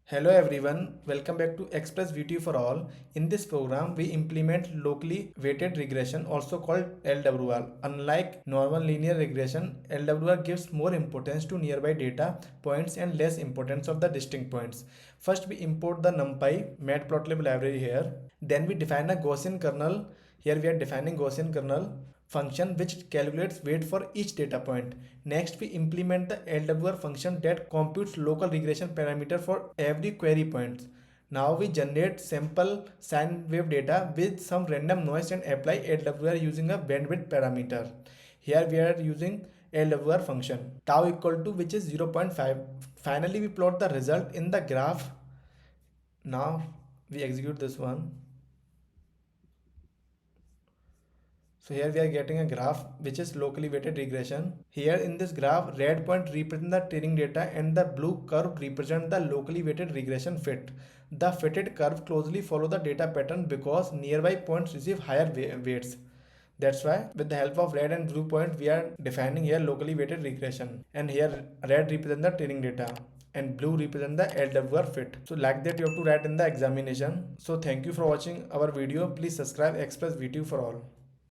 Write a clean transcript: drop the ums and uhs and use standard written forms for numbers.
Hello everyone, welcome back to Express VTU for all. In this program, we implement locally weighted regression, also called LWR. Unlike normal linear regression, LWR gives more importance to nearby data points and less importance of the distinct points. First, we import the NumPy matplotlib library here. Then we define a Gaussian kernel. Here we are defining Gaussian kernel function which calculates weight for each data point. Next, we implement the LWR function that computes local regression parameter for every query point. Now we generate sample sine wave data with some random noise and apply LWR using a bandwidth parameter. Here we are using LWR function tau equal to which is 0.5. Finally, we plot the result in the graph. Now we execute this one. So here we are getting a graph which is locally weighted regression. Here in this graph, red point represent the training data and the blue curve represent the locally weighted regression fit. The fitted curve closely follow the data pattern because nearby points receive higher weights. That's why with the help of red and blue point we are defining here locally weighted regression, and here red represent the training data and blue represent the LWR fit. So like that you have to write in the examination. So thank you for watching our video. Please subscribe Express VTU for all.